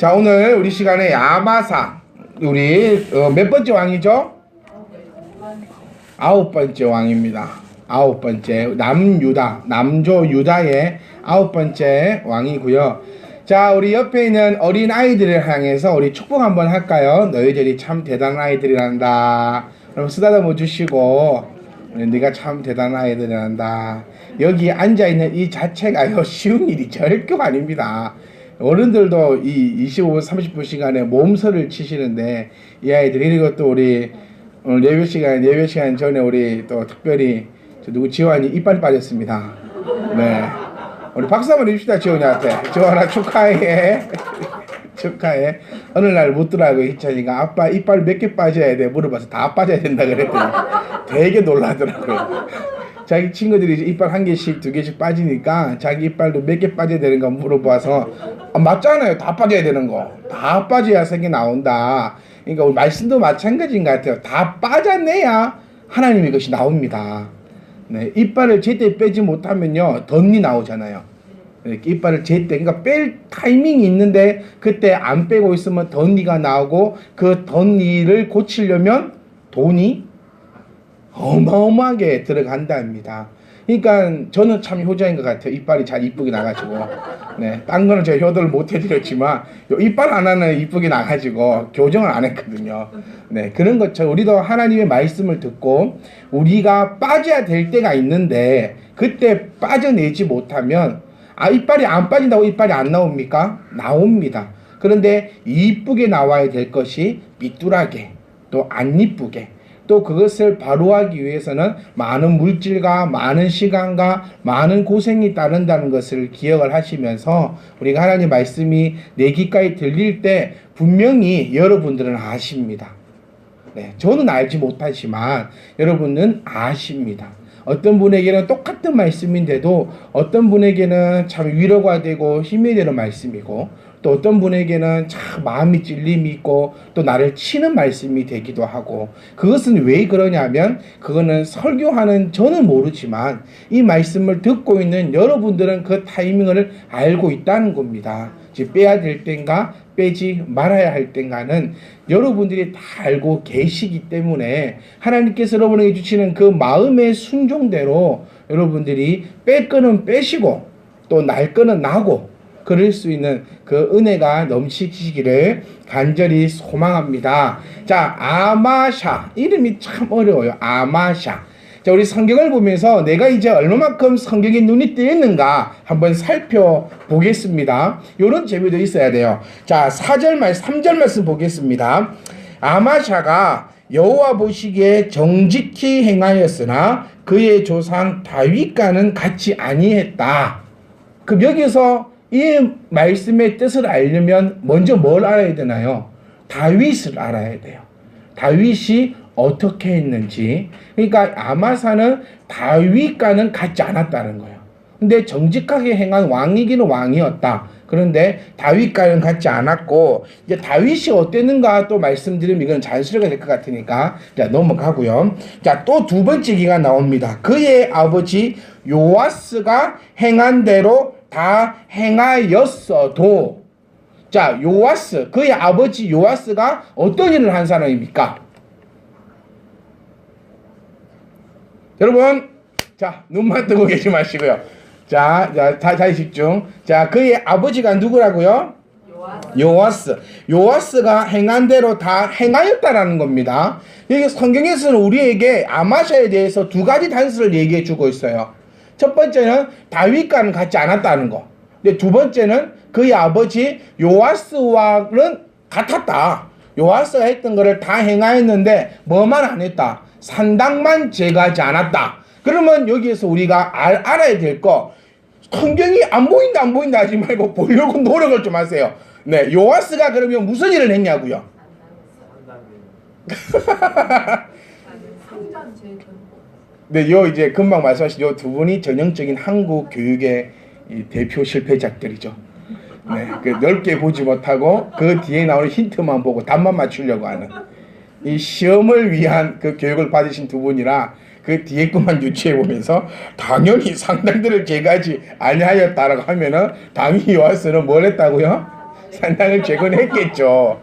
자, 오늘 우리 시간에 야마사, 우리 몇 번째 왕이죠? 9번째 왕입니다. 9번째 남유다, 남조 유다의 9번째 왕이고요. 자, 우리 옆에 있는 어린 아이들을 향해서 우리 축복 한번 할까요? 너희들이 참 대단한 아이들이란다. 그럼 쓰다듬어 주시고, 네가 참 대단한 아이들이란다. 여기 앉아있는 이 자체가요, 쉬운 일이 절대 아닙니다. 어른들도 이 25분, 30분 시간에 몸서를 치시는데, 이 아이들, 그리고 또 우리 오늘 예배 시간 전에 우리 또 특별히 누구 지원이 이빨이 빠졌습니다. 네. 우리 박수 한번 해줍시다, 지원이한테. 지원아, 축하해. 축하해. 어느 날 묻더라고, 희찬이가. 아빠 이빨 몇 개 빠져야 돼? 물어봐서 다 빠져야 된다 그랬더니 되게 놀라더라고요. 자기 친구들이 이빨 한 개씩, 두 개씩 빠지니까 자기 이빨도 몇 개 빠져야 되는 거 물어봐서 맞잖아요. 다 빠져야 되는 거. 다 빠져야 색이 나온다. 그러니까 우리 말씀도 마찬가지인 것 같아요. 다 빠져내야 하나님의 것이 나옵니다. 네, 이빨을 제때 빼지 못하면요, 덧니 나오잖아요. 이빨을 제때, 그러니까 뺄 타이밍이 있는데 그때 안 빼고 있으면 덧니가 나오고, 그 덧니를 고치려면 돈이 어마어마하게 들어간답니다. 그러니까 저는 참 효자인 것 같아요. 이빨이 잘 이쁘게 나가지고. 네, 딴 거는 제가 효도를 못 해드렸지만 이빨 하나는 이쁘게 나가지고 교정을 안 했거든요. 네, 그런 것처럼 우리도 하나님의 말씀을 듣고 우리가 빠져야 될 때가 있는데 그때 빠져내지 못하면, 이빨이 안 빠진다고 이빨이 안 나옵니까? 나옵니다. 그런데 이쁘게 나와야 될 것이 삐뚤하게, 또 안 이쁘게, 또 그것을 바로 하기 위해서는 많은 물질과 많은 시간과 많은 고생이 따른다는 것을 기억을 하시면서, 우리가 하나님 말씀이 내 귀까지 들릴 때 분명히 여러분들은 아십니다. 네, 저는 알지 못하지만 여러분은 아십니다. 어떤 분에게는 똑같은 말씀인데도 어떤 분에게는 참 위로가 되고 힘이 되는 말씀이고, 또 어떤 분에게는 참 마음이 찔림이 있고 또 나를 치는 말씀이 되기도 하고, 그것은 왜 그러냐면 그거는 설교하는 저는 모르지만 이 말씀을 듣고 있는 여러분들은 그 타이밍을 알고 있다는 겁니다. 즉 빼야 될 땐가 빼지 말아야 할 땐가는 여러분들이 다 알고 계시기 때문에 하나님께서 여러분에게 주시는 그 마음의 순종대로 여러분들이 뺄 거는 빼시고 또 날 거는 나고 그럴 수 있는 그 은혜가 넘치시기를 간절히 소망합니다. 자, 아마샤. 이름이 참 어려워요. 아마샤. 자, 우리 성경을 보면서 내가 이제 얼마만큼 성경에 눈이 뜨였는가 한번 살펴보겠습니다. 이런 재미도 있어야 돼요. 자, 3절 말씀 보겠습니다. 아마샤가 여호와 보시기에 정직히 행하였으나 그의 조상 다윗과는 같이 아니했다. 그럼 여기서 이 말씀의 뜻을 알려면 먼저 뭘 알아야 되나요? 다윗을 알아야 돼요. 다윗이 어떻게 했는지. 그러니까 아마사는 다윗과는 같지 않았다는 거예요. 근데 정직하게 행한 왕이기는 왕이었다. 그런데 다윗과는 같지 않았고, 이제 다윗이 어땠는가 또 말씀드리면 이건 자연스럽게 될 것 같으니까 자, 넘어가고요. 자, 또 두 번째 기가 나옵니다. 그의 아버지 요아스가 행한 대로 다 행하였어도. 자, 요아스, 그의 아버지 요아스가 어떤 일을 한 사람입니까? 여러분, 자, 눈만 뜨고 계시 마시고요. 자, 다시 집중. 자, 그의 아버지가 누구라고요? 요아스. 요아스가 행한 대로 다 행하였다라는 겁니다. 여기 성경에서는 우리에게 아마샤에 대해서 두 가지 단서를 얘기해 주고 있어요. 첫 번째는 다윗과는 같지 않았다는 거. 근데 두 번째는 그의 아버지 요아스와는 같았다. 요아스가 했던 거를 다 행하였는데 뭐만 안 했다. 산당만 제거하지 않았다. 그러면 여기에서 우리가 알아야 될 거, 성경이 안 보인다 하지 말고 보려고 노력을 좀 하세요. 네, 요아스가 그러면 무슨 일을 했냐고요? 네, 이제 금방 말씀하신 요 두 분이 전형적인 한국 교육의 이 대표 실패작들이죠. 네, 그 넓게 보지 못하고 그 뒤에 나오는 힌트만 보고 답만 맞추려고 하는, 이 시험을 위한 그 교육을 받으신 두 분이라 그 뒤에 것만 유추해 보면서 당연히 상당들을 제거하지 아니하였다라고 하면은 당연히 요아스는 뭘 했다고요? 산당을 재건했겠죠.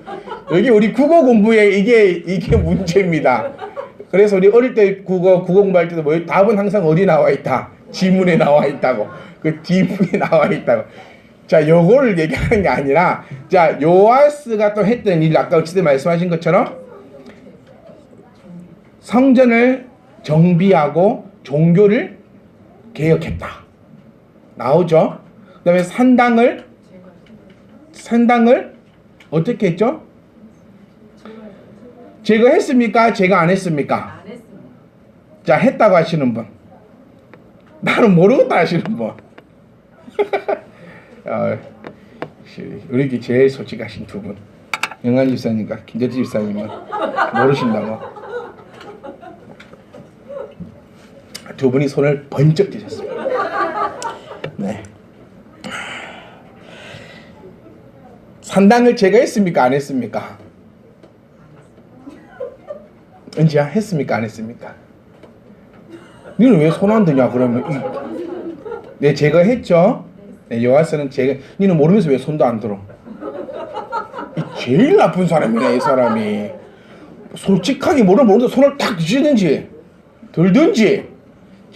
여기 우리 국어 공부에 이게 문제입니다. 그래서 우리 어릴 때 국어 공부할 때도 뭐 답은 항상 어디 나와 있다. 지문에 나와 있다고. 그 뒷부분에 나와 있다고. 자, 요거를 얘기하는 게 아니라, 자, 요아스가 또 했던 일, 아까 어찌든 말씀하신 것처럼 성전을 정비하고 종교를 개혁했다. 나오죠? 그 다음에 산당을 어떻게 했죠? 제거했습니까? 제거 안 했습니까? 안 했습니다. 자, 했다고 하시는 분. 나는 모르겠다 하시는 분. 우리 제일 솔직하신 두 분. 영환 집사님과 김재태 집사님은 모르신다고. 두 분이 손을 번쩍 드셨습니다. 네. 산당을 제거했습니까? 안 했습니까? 은지야, 했습니까? 안 했습니까? 너는 왜 손 안 드냐? 그러면 네, 제거했죠. 네, 요아스는 제거. 너는 모르면서 왜 손도 안 들어? 제일 나쁜 사람이네, 이 사람이. 솔직하게 모르면서 손을 탁 쥐든지 들든지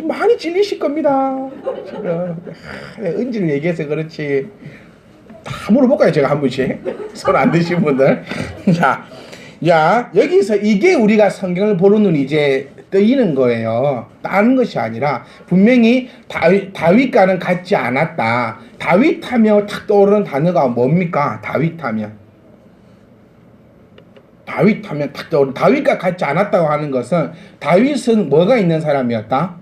많이 찔리실 겁니다. 지금 은지를 얘기해서 그렇지. 다 물어볼까요, 제가 한 분씩? 손 안 드신 분들. 자, 여기서 이게 우리가 성경을 보는 눈이 이제 뜨이는 거예요. 다른 것이 아니라 분명히 다윗과는 같지 않았다. 다윗하며 탁 떠오르는 단어가 뭡니까? 다윗하면 탁 떠오르는, 다윗과 같지 않았다고 하는 것은 다윗은 뭐가 있는 사람이었다?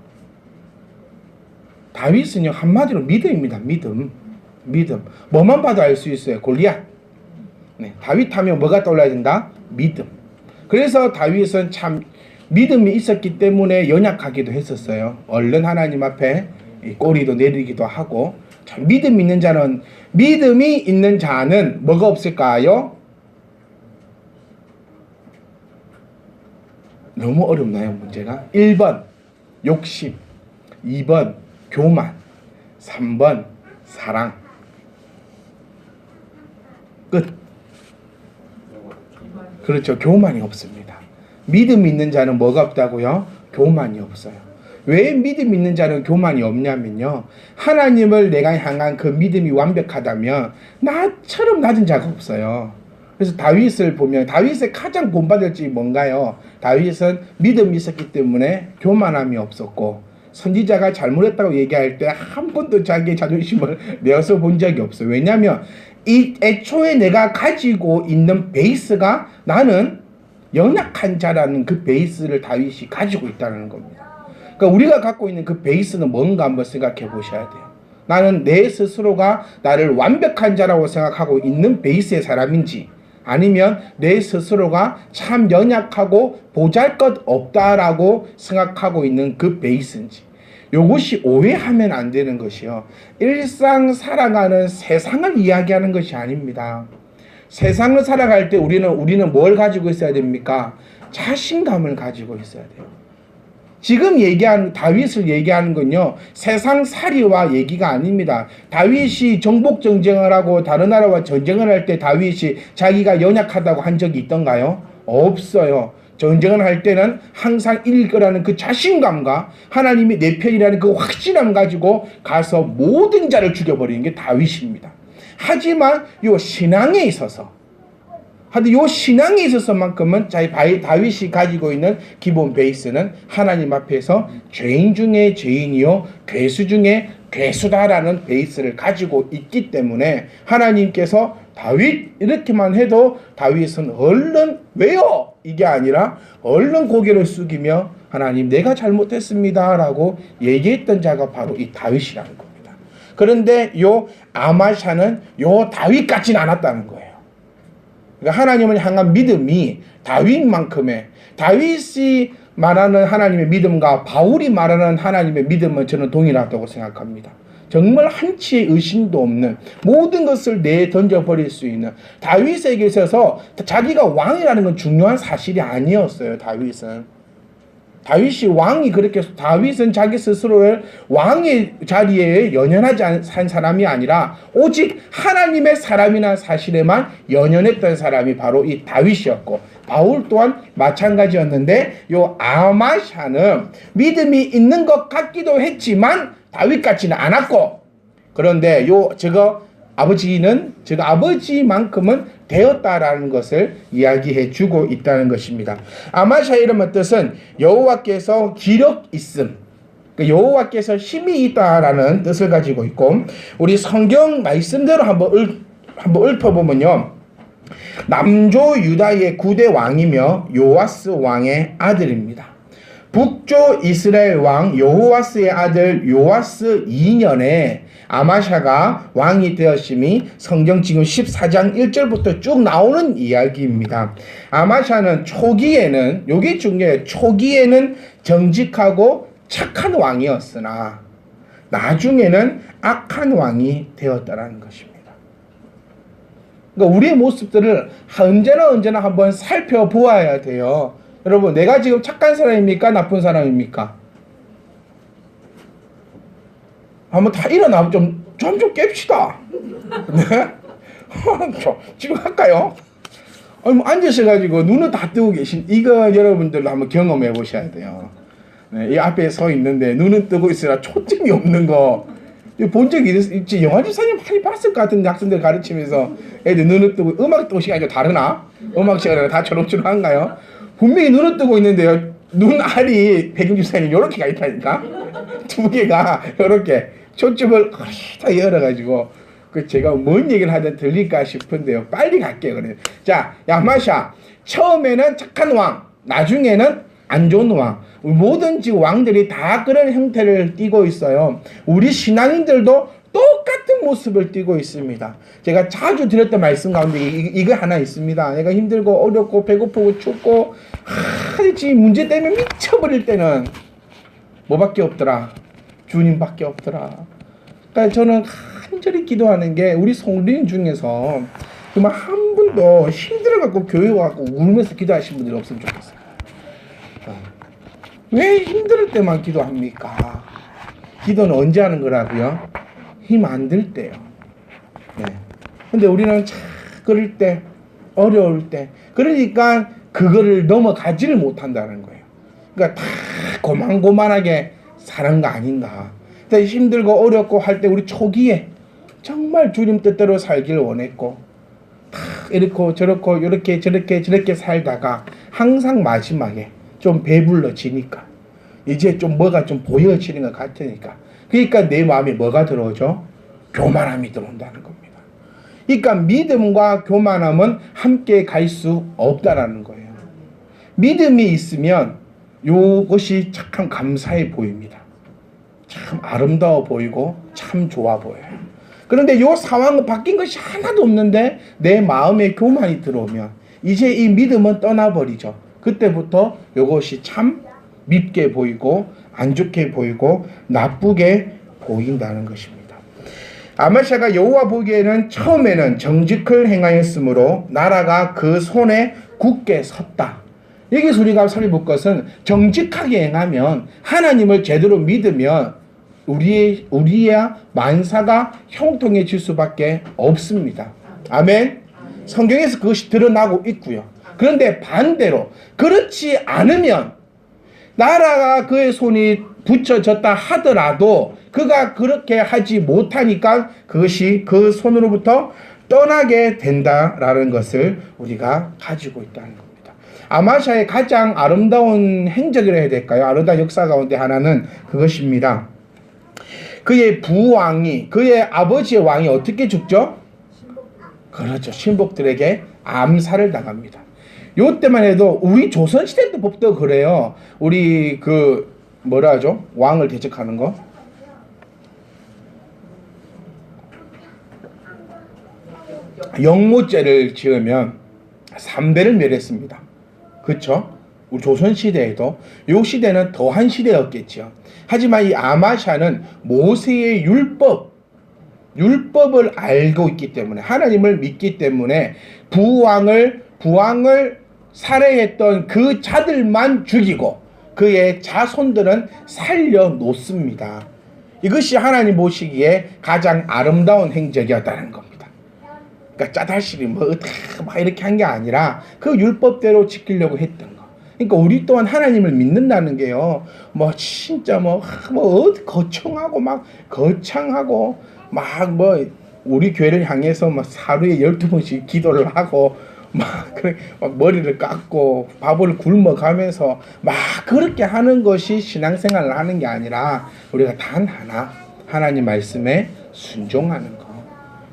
다윗은요, 한마디로 믿음입니다. 믿음. 뭐만 봐도 알 수 있어요. 골리앗. 네, 다윗하면 뭐가 떠올라야 된다? 믿음. 그래서 다윗은 참 믿음이 있었기 때문에 연약하기도 했었어요. 얼른 하나님 앞에 꼬리도 내리기도 하고. 참 믿음이 있는 자는 뭐가 없을까요? 너무 어렵나요, 문제가? 1번 욕심, 2번 교만, 3번 사랑. 끝. 그렇죠. 교만이 없습니다. 믿음 있는 자는 뭐가 없다고요? 교만이 없어요. 왜 믿음 있는 자는 교만이 없냐면요, 하나님을 내가 향한 그 믿음이 완벽하다면 나처럼 낮은 자가 없어요. 그래서 다윗을 보면 다윗의 가장 본받을 점이 뭔가요? 다윗은 믿음이 있었기 때문에 교만함이 없었고, 선지자가 잘못했다고 얘기할 때 한 번도 자기의 자존심을 내어서 본 적이 없어요. 왜냐하면 이 애초에 내가 가지고 있는 베이스가 나는 연약한 자라는 그 베이스를 다윗이 가지고 있다는 겁니다. 그러니까 우리가 갖고 있는 그 베이스는 뭔가 한번 생각해 보셔야 돼요. 나는 내 스스로가 나를 완벽한 자라고 생각하고 있는 베이스의 사람인지, 아니면 내 스스로가 참 연약하고 보잘것없다라고 생각하고 있는 그 베이스인지, 이것이 오해하면 안 되는 것이요, 일상 살아가는 세상을 이야기하는 것이 아닙니다. 세상을 살아갈 때 우리는 뭘 가지고 있어야 됩니까? 자신감을 가지고 있어야 돼요. 지금 다윗을 얘기하는 건요, 세상 살이와 얘기가 아닙니다. 다윗이 정복 전쟁을 하고 다른 나라와 전쟁을 할 때 다윗이 자기가 연약하다고 한 적이 있던가요? 없어요. 전쟁을 할 때는 항상 이길 거라는 그 자신감과 하나님이 내 편이라는 그 확신감 가지고 가서 모든 자를 죽여버리는 게 다윗입니다. 하지만 요 신앙에 있어서만큼은 다윗이 가지고 있는 기본 베이스는 하나님 앞에서 죄인 중에 죄인이요 괴수 중에 괴수다라는 베이스를 가지고 있기 때문에 하나님께서 다윗 이렇게만 해도 다윗은 얼른 왜요? 이게 아니라 얼른 고개를 숙이며 하나님 내가 잘못했습니다 라고 얘기했던 자가 바로 이 다윗이라는 겁니다. 그런데 요 아마샤는 요 다윗 같지는 않았다는 거예요. 그러니까 하나님을 향한 믿음이 다윗만큼의, 다윗이 말하는 하나님의 믿음과 바울이 말하는 하나님의 믿음은 저는 동일하다고 생각합니다. 정말 한치의 의심도 없는, 모든 것을 내던져버릴 수 있는, 다윗에게 있어서 자기가 왕이라는 건 중요한 사실이 아니었어요. 다윗이 왕이 그렇게 다윗은 자기 스스로를 왕의 자리에 연연하지 한 사람이 아니라 오직 하나님의 사람이나 사실에만 연연했던 사람이 바로 이 다윗이었고 바울 또한 마찬가지였는데 요 아마샤는 믿음이 있는 것 같기도 했지만 다윗 같지는 않았고 그런데 아버지만큼은 되었다라는 것을 이야기해 주고 있다는 것입니다. 아마샤의 이름의 뜻은 여호와께서 기력 있음, 여호와께서 힘이 있다라는 뜻을 가지고 있고 우리 성경 말씀대로 한번 읊어보면요. 남조 유다의 9대 왕이며 요아스 왕의 아들입니다. 북조 이스라엘 왕 여호와스의 아들 요아스 2년에 아마샤가 왕이 되었음이 성경 지금 14장 1절부터 쭉 나오는 이야기입니다. 아마샤는 초기에는 요게 중요해요. 초기에는 정직하고 착한 왕이었으나 나중에는 악한 왕이 되었다라는 것입니다. 그러니까 우리의 모습들을 언제나 한번 살펴보아야 돼요. 여러분, 내가 지금 착한 사람입니까? 나쁜 사람입니까? 한번 다 일어나면 좀 깹시다. 네? 지금 할까요? 앉으셔가지고 눈을 다 뜨고 계신, 이거 여러분들도 한번 경험해 보셔야 돼요. 네, 이 앞에 서 있는데 눈은 뜨고 있으나 초점이 없는 거. 본 적이 있지. 영화 집사님 많이 봤을 것 같은데 학생들 가르치면서 애들 눈을 뜨고, 음악 또 시간이 좀 다르나? 음악 시간에 다 초록초록한가요? 분명히 눈을 뜨고 있는데요. 눈알이 백임 집사님 요렇게 가 있다니까? 두 개가 요렇게 초점을 다 열어가지고 제가 뭔 얘기를 하든 들릴까 싶은데요. 빨리 갈게요. 그래요. 자, 야마샤 처음에는 착한 왕, 나중에는 안 좋은 왕. 모든 지금 왕들이 다 그런 형태를 띠고 있어요. 우리 신앙인들도 똑같은 모습을 띠고 있습니다. 제가 자주 드렸던 말씀 가운데 이거 하나 있습니다. 내가 힘들고 어렵고 배고프고 춥고 지금 문제 때문에 미쳐버릴 때는 뭐밖에 없더라? 주님밖에 없더라. 그러니까 저는 간절히 기도하는 게 우리 성도인 중에서 정말 한 분도 힘들어갖고 교회 와갖고 울면서 기도하신 분들이 없으면 좋겠어요. 왜 힘들 때만 기도합니까? 기도는 언제 하는 거라고요? 힘 안 들 때요. 네. 근데 우리는 참 그럴 때, 어려울 때, 그러니까 그거를 넘어가지를 못한다는 거예요. 그러니까 다 고만고만하게 사는 거 아닌가. 힘들고 어렵고 할 때 우리 초기에 정말 주님 뜻대로 살기를 원했고 다 이렇고 저렇고 이렇게 저렇게 살다가 항상 마지막에 좀 배불러지니까 이제 좀 뭐가 좀 보여지는 것 같으니까 그러니까 내 마음에 뭐가 들어오죠? 교만함이 들어온다는 겁니다. 그러니까 믿음과 교만함은 함께 갈 수 없다라는 거예요. 믿음이 있으면 이것이 참 감사해 보입니다. 참 아름다워 보이고 참 좋아 보여요. 그런데 이 상황은 바뀐 것이 하나도 없는데 내 마음에 교만이 들어오면 이제 이 믿음은 떠나버리죠. 그때부터 이것이 참 밉게 보이고 안 좋게 보이고 나쁘게 보인다는 것입니다. 아마샤가 여호와 보기에는 처음에는 정직을 행하였으므로 나라가 그 손에 굳게 섰다. 여기서 우리가 살펴볼 것은 정직하게 행하면 하나님을 제대로 믿으면 우리의 만사가 형통해질 수밖에 없습니다. 아멘. 성경에서 그것이 드러나고 있고요. 그런데 반대로 그렇지 않으면 나라가 그의 손이 붙여졌다 하더라도 그가 그렇게 하지 못하니까 그것이 그 손으로부터 떠나게 된다라는 것을 우리가 가지고 있다는 겁니다. 아마샤의 가장 아름다운 행적이라 해야 될까요? 아름다운 역사 가운데 하나는 그것입니다. 그의 부왕이, 그의 아버지의 왕이 어떻게 죽죠? 그렇죠. 신복들에게 암살을 당합니다. 요때만 해도 우리 조선시대 때 법도 그래요. 우리 뭐라 하죠? 왕을 대적하는 거. 영모죄를 지으면 3대를 멸했습니다. 그렇죠? 우리 조선시대에도 요 시대는 더한 시대였겠죠. 하지만 이 아마샤는 모세의 율법을 알고 있기 때문에 하나님을 믿기 때문에 부왕을 살해했던 그 자들만 죽이고 그의 자손들은 살려놓습니다. 이것이 하나님 보시기에 가장 아름다운 행적이었다는 겁니다. 그러니까 짜잘시리 막 이렇게 한 게 아니라 그 율법대로 지키려고 했던 거. 그러니까 우리 또한 하나님을 믿는다는 게요, 진짜 거창하고 막 거창하고 우리 교회를 향해서 하루에 12번씩 기도를 하고 막 머리를 깎고 밥을 굶어가면서 그렇게 하는 것이 신앙생활을 하는 게 아니라 우리가 단 하나 하나님 말씀에 순종하는 거,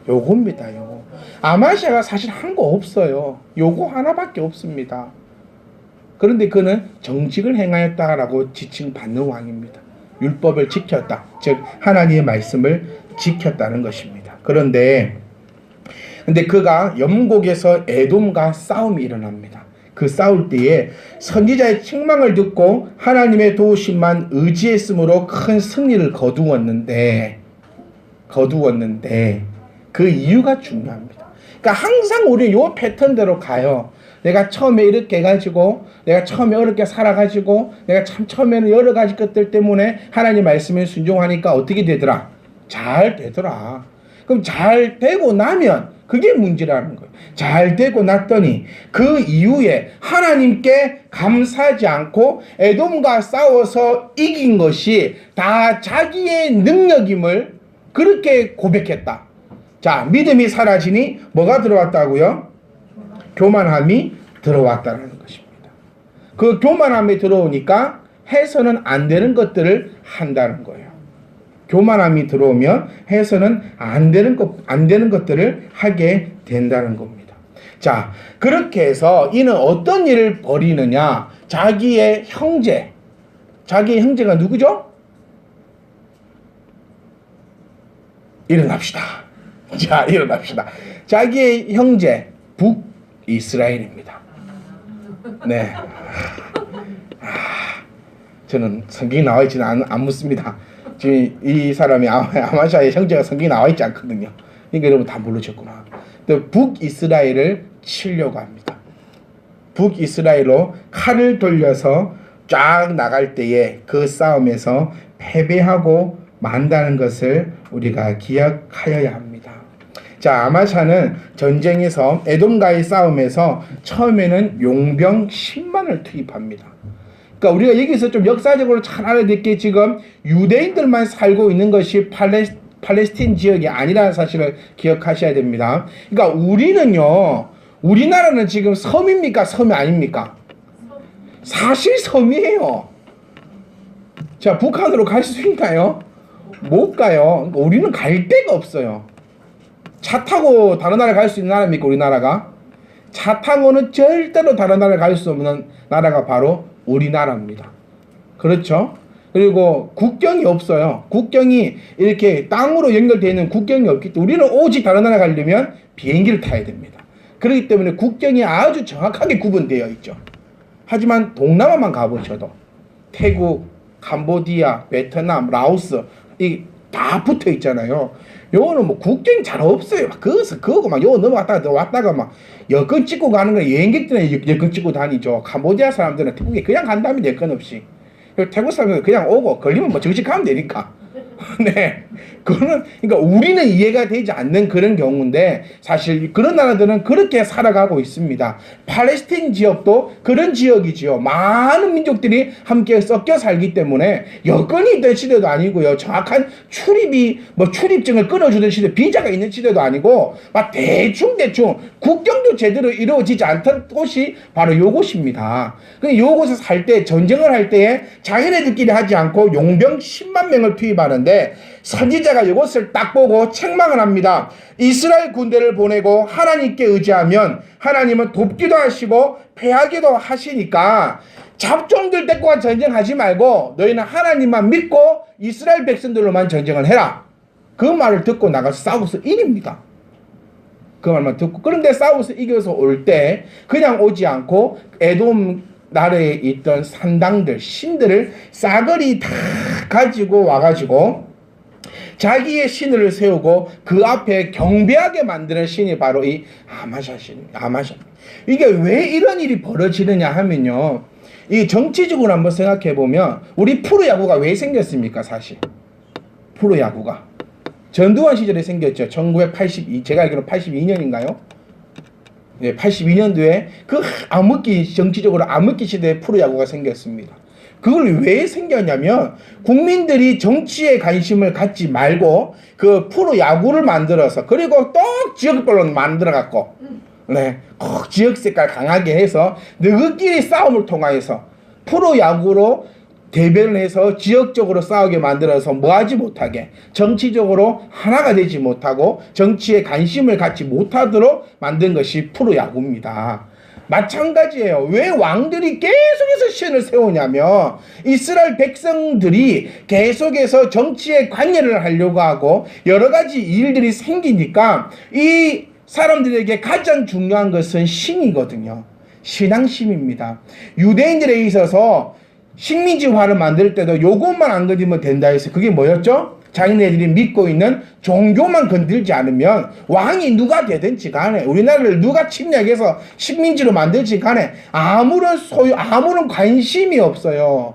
요겁니다. 요거 아마시아가 사실 한 거 없어요. 요거 하나밖에 없습니다. 그런데 그는 정직을 행하였다라고 지칭받는 왕입니다. 율법을 지켰다, 즉 하나님의 말씀을 지켰다는 것입니다. 그런데 그가 염곡에서 에돔과 싸움이 일어납니다. 그 싸울 때에 선지자의 책망을 듣고 하나님의 도우심만 의지했으므로 큰 승리를 거두었는데 그 이유가 중요합니다. 그러니까 항상 우리 요 패턴대로 가요. 내가 처음에 이렇게 해가지고, 내가 처음에 어렵게 살아가지고, 내가 참 처음에는 여러 가지 것들 때문에 하나님 말씀에 순종하니까 어떻게 되더라? 잘 되더라. 그럼 잘 되고 나면 그게 문제라는 거예요. 잘 되고 났더니 그 이후에 하나님께 감사하지 않고 에돔과 싸워서 이긴 것이 다 자기의 능력임을 그렇게 고백했다. 자, 믿음이 사라지니 뭐가 들어왔다고요? 교만함이 들어왔다는 것입니다. 그 교만함이 들어오니까 해서는 안 되는 것들을 한다는 거예요. 교만함이 들어오면 해서는 안 되는 것들을 하게 된다는 겁니다. 자, 그렇게 해서 이는 어떤 일을 벌이느냐? 자기의 형제가 누구죠? 일어납시다. 자, 일어납시다. 자기의 형제 북이스라엘입니다. 네. 저는 성경이 나와 있지는 안 묻습니다. 지금 이 사람이 아마샤의 형제가 성경에 나와 있지 않거든요. 그러니까 여러분 다 모르셨구나. 북이스라엘을 치려고 합니다. 북이스라엘로 칼을 돌려서 쫙 나갈 때에 그 싸움에서 패배하고 만다는 것을 우리가 기억하여야 합니다. 자, 아마샤는 전쟁에서 에돔과의 싸움에서 처음에는 용병 10만을 투입합니다. 그러니까 우리가 여기서 좀 역사적으로 잘 알아야 될 게 지금 유대인들만 살고 있는 것이 팔레스틴 지역이 아니라는 사실을 기억하셔야 됩니다. 그러니까 우리나라는 지금 섬입니까? 섬이 아닙니까? 사실 섬이에요. 자, 북한으로 갈 수 있나요? 못 가요. 그러니까 우리는 갈 데가 없어요. 차 타고 다른 나라 갈 수 있는 나라입니까? 우리나라가? 차 타고는 절대로 다른 나라 갈 수 없는 나라가 바로 우리나라입니다. 그렇죠? 그리고 국경이 없어요. 국경이 이렇게 땅으로 연결되어 있는 국경이 없기 때문에 우리는 오직 다른 나라 가려면 비행기를 타야 됩니다. 그렇기 때문에 국경이 아주 정확하게 구분되어 있죠. 하지만 동남아만 가보셔도 태국, 캄보디아, 베트남, 라오스 다 붙어 있잖아요. 요거는 국경이 잘 없어요. 그거 막 요거 왔다가 막 여권 찍고 가는 거 여행객들은 여권 찍고 다니죠. 캄보디아 사람들은 태국에 그냥 간다면 여권 없이. 태국 사람들은 그냥 오고 걸리면 정식하면 되니까. 네. 그러니까 우리는 이해가 되지 않는 그런 경우인데 사실 그런 나라들은 그렇게 살아가고 있습니다. 팔레스틴 지역도 그런 지역이지요. 많은 민족들이 함께 섞여 살기 때문에 여건이 있던 시대도 아니고요. 정확한 출입증을 끊어주던 시대, 비자가 있는 시대도 아니고 막 대충 국경도 제대로 이루어지지 않던 곳이 바로 요곳입니다. 요곳에 살 때, 전쟁을 할 때에 자기네들끼리 하지 않고 용병 10만 명을 투입하는데 선지자가 이것을 딱 보고 책망을 합니다. 이스라엘 군대를 보내고 하나님께 의지하면 하나님은 돕기도 하시고 패하기도 하시니까 잡종들 데리고 전쟁하지 말고 너희는 하나님만 믿고 이스라엘 백성들로만 전쟁을 해라. 그 말을 듣고 나가서 싸워서 이깁니다. 그 말만 듣고. 그런데 싸워서 이겨서 올 때 그냥 오지 않고 에돔 나라에 있던 산당들, 신들을 싸그리 다 가지고 와가지고 자기의 신을 세우고 그 앞에 경배하게 만드는 신이 바로 이 아마샤 신. 이게 왜 이런 일이 벌어지느냐 하면요. 이 정치적으로 한번 생각해 보면 우리 프로야구가 왜 생겼습니까? 사실 프로야구가 전두환 시절에 생겼죠. 1982 제가 알기로 82년인가요? 네, 82년도에 그 암흑기 정치적으로 암흑기 시대에 프로야구가 생겼습니다. 그걸 왜 생겼냐면 국민들이 정치에 관심을 갖지 말고 그 프로야구를 만들어서 그리고 또 지역별로 만들어 갖고 네, 꼭 지역 색깔 강하게 해서 너희끼리 싸움을 통하여서 프로야구로 대변을 해서 지역적으로 싸우게 만들어서 뭐하지 못하게 정치적으로 하나가 되지 못하고 정치에 관심을 갖지 못하도록 만든 것이 프로야구입니다. 마찬가지예요. 왜 왕들이 계속해서 신을 세우냐면 이스라엘 백성들이 계속해서 정치에 관여를 하려고 하고 여러 가지 일들이 생기니까 이 사람들에게 가장 중요한 것은 신이거든요. 신앙심입니다. 유대인들에 있어서 식민지화를 만들 때도 요것만 안 건드리면 된다 해서 그게 뭐였죠? 자기네들이 믿고 있는 종교만 건들지 않으면 왕이 누가 되든지 간에 우리나라를 누가 침략해서 식민지로 만들지 간에 아무런 관심이 없어요.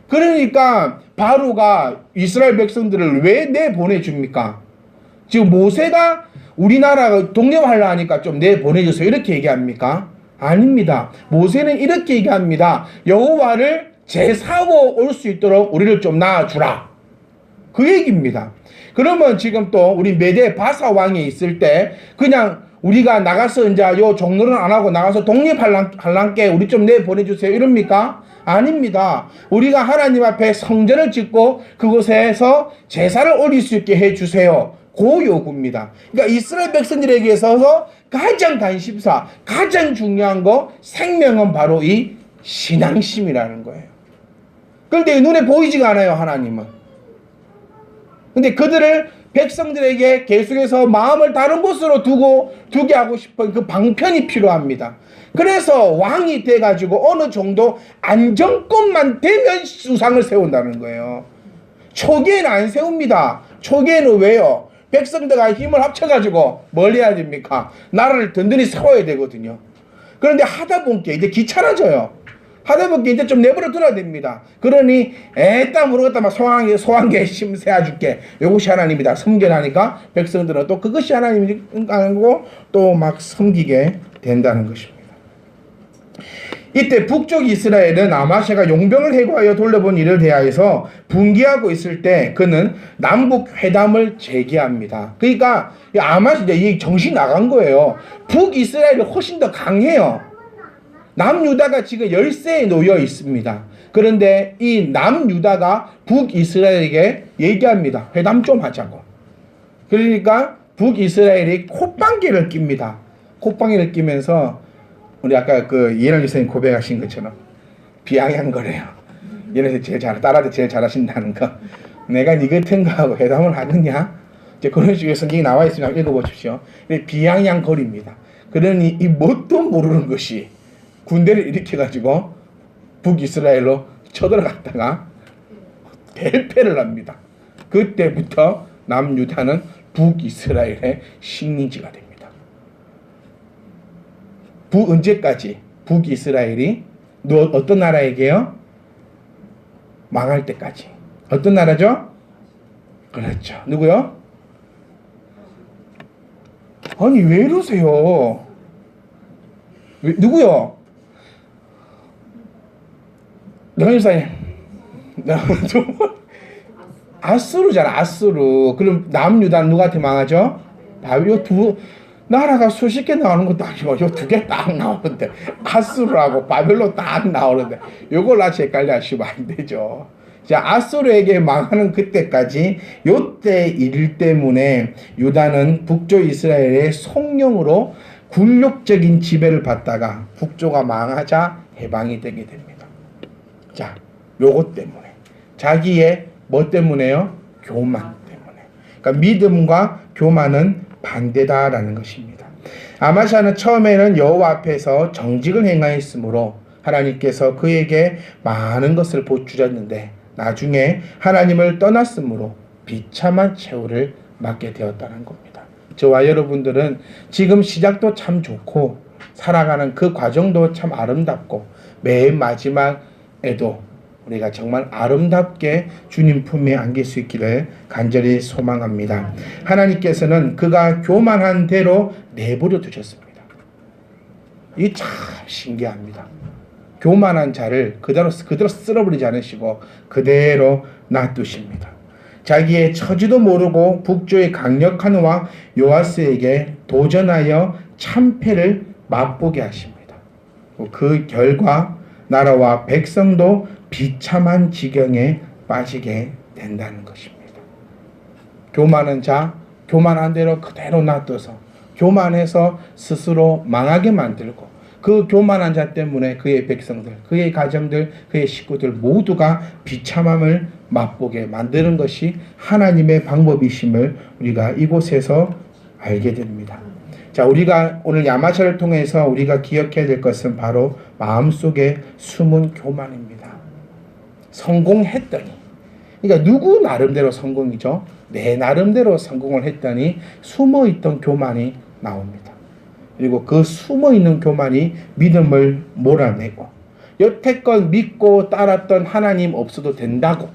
그러니까 바로가 이스라엘 백성들을 왜 내보내줍니까? 지금 모세가 우리나라가 독립하려 하니까 좀 내보내주세요 이렇게 얘기합니까? 아닙니다. 모세는 이렇게 얘기합니다. 여호와를 제사하고 올 수 있도록 우리를 좀 낳아주라. 그 얘기입니다. 그러면 지금 또 우리 메대 바사 왕이 있을 때 그냥 우리가 나가서 이제 요 종로는 안 하고 나가서 독립할란께 우리 좀 내보내주세요 이럽니까? 아닙니다. 우리가 하나님 앞에 성전을 짓고 그곳에서 제사를 올릴 수 있게 해주세요. 그 요구입니다. 그러니까 이스라엘 백성들에게 있어서 가장 관심사, 가장 중요한 거 생명은 바로 이 신앙심이라는 거예요. 그런데 눈에 보이지가 않아요, 하나님은. 근데 그들을 백성들에게 계속해서 마음을 다른 곳으로 두게 하고 싶은 그 방편이 필요합니다. 그래서 왕이 돼가지고 어느 정도 안정권만 되면 수상을 세운다는 거예요. 초기에는 안 세웁니다. 초기에는 왜요? 백성들과 힘을 합쳐가지고 뭘 해야 됩니까? 나라를 든든히 세워야 되거든요. 그런데 하다 보니까 이제 귀찮아져요. 하다 보니까 이제 좀 내버려 둬야 됩니다. 그러니 에따 모르겠다 막 소환계 심세해 줄게. 요것이 하나님이다. 섬겨나니까 백성들은 또 그것이 하나님이 아니고 또 막 섬기게 된다는 것입니다. 이때 북쪽 이스라엘은 아마샤가 용병을 해고하여 돌려본 일을 대하여서 분개하고 있을 때 그는 남북 회담을 제기합니다. 그러니까 아마샤 이제 정신 나간 거예요. 북이스라엘이 훨씬 더 강해요. 남유다가 지금 열세에 놓여 있습니다. 그런데 이 남유다가 북이스라엘에게 얘기합니다. 회담 좀 하자고. 그러니까 북이스라엘이 콧방귀를 낍니다. 콧방귀를 끼면서 우리 아까 그 이해랑 교수님 고백하신 것처럼 비아냥거려요. 얘네들 딸한테 제일 잘하신다는 거. 내가 니 같은 거하고 회담을 하느냐? 이제 그런 식의 성경이 나와 있으면 읽어보십시오. 비아냥거립니다. 그러니 이 뭣도 모르는 것이 군대를 일으켜가지고 북이스라엘로 쳐들어갔다가 대패를 합니다. 그때부터 남유다는 북이스라엘의 식민지가 됩니다. 언제까지? 북이스라엘이 어떤 나라에게요? 망할 때까지. 어떤 나라죠? 그렇죠. 누구요? 아니 왜 이러세요? 누구요? 명일사님. 아수르잖아. 아수르. 그럼 남유다는 누구한테 망하죠? 바빌 두 나라가 수십 개 나오는 것도 아니고 요 두 개 딱 나오는데 아수르하고 바벨론 딱 나오는데 요걸 같이 헷갈려 하시면 안 되죠. 자, 아수르에게 망하는 그때까지 요때 일 때문에 유다는 북쪽 이스라엘의 속령으로 굴욕적인 지배를 받다가 북조가 망하자 해방이 되게 됩니다. 자, 요것 때문에 자기의 뭐 때문에요? 교만 때문에. 그러니까 믿음과 교만은 반대다라는 것입니다. 아마샤는 처음에는 여호와 앞에서 정직을 행하였으므로 하나님께서 그에게 많은 것을 보주셨는데 나중에 하나님을 떠났으므로 비참한 최후를 맞게 되었다는 겁니다. 저와 여러분들은 지금 시작도 참 좋고 살아가는 그 과정도 참 아름답고 맨 마지막에도 우리가 정말 아름답게 주님 품에 안길 수 있기를 간절히 소망합니다. 하나님께서는 그가 교만한 대로 내버려 두셨습니다. 이 참 신기합니다. 교만한 자를 그대로 쓸어버리지 않으시고 그대로 놔두십니다. 자기의 처지도 모르고 북쪽의 강력한 왕 요아스에게 도전하여 참패를 맛보게 하십니다. 그 결과 나라와 백성도 비참한 지경에 빠지게 된다는 것입니다. 교만한 자, 교만한 대로 그대로 놔둬서 교만해서 스스로 망하게 만들고 그 교만한 자 때문에 그의 백성들, 그의 가정들, 그의 식구들 모두가 비참함을 맛보게 만드는 것이 하나님의 방법이심을 우리가 이곳에서 알게 됩니다. 자, 우리가 오늘 야마샤를 통해서 우리가 기억해야 될 것은 바로 마음속에 숨은 교만입니다. 성공했더니, 그러니까 누구 나름대로 성공이죠? 내 나름대로 성공을 했더니 숨어있던 교만이 나옵니다. 그리고 그 숨어있는 교만이 믿음을 몰아내고 여태껏 믿고 따랐던 하나님 없어도 된다고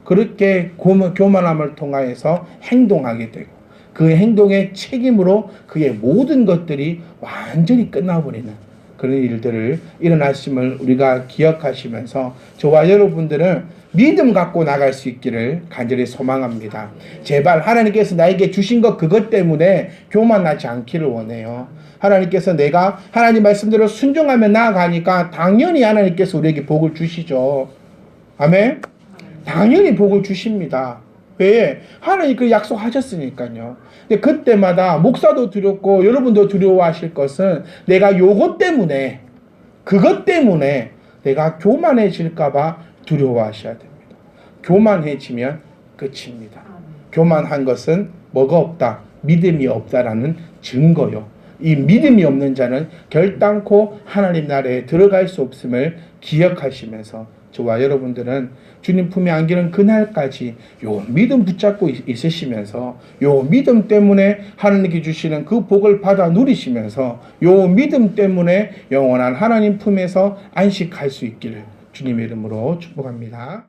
그렇게 교만함을 통하여서 행동하게 되고 그 행동의 책임으로 그의 모든 것들이 완전히 끝나버리는 그런 일들을 일어났음을 우리가 기억하시면서 저와 여러분들은 믿음 갖고 나갈 수 있기를 간절히 소망합니다. 제발 하나님께서 나에게 주신 것 그것 때문에 교만하지 않기를 원해요. 하나님께서 내가 하나님 말씀대로 순종하며 나아가니까 당연히 하나님께서 우리에게 복을 주시죠. 아멘? 당연히 복을 주십니다. 왜? 하나님 그 약속하셨으니까요. 근데 그때마다 목사도 두렵고 여러분도 두려워하실 것은 내가 요것 때문에 그것 때문에 내가 교만해질까봐 두려워하셔야 됩니다. 교만해지면 끝입니다. 교만한 것은 뭐가 없다? 믿음이 없다라는 증거요. 이 믿음이 없는 자는 결단코 하나님 나라에 들어갈 수 없음을 기억하시면서 저와 여러분들은 주님 품에 안기는 그날까지 요 믿음 붙잡고 있으시면서 요 믿음 때문에 하나님께 주시는 그 복을 받아 누리시면서 요 믿음 때문에 영원한 하나님 품에서 안식할 수 있기를 주님의 이름으로 축복합니다.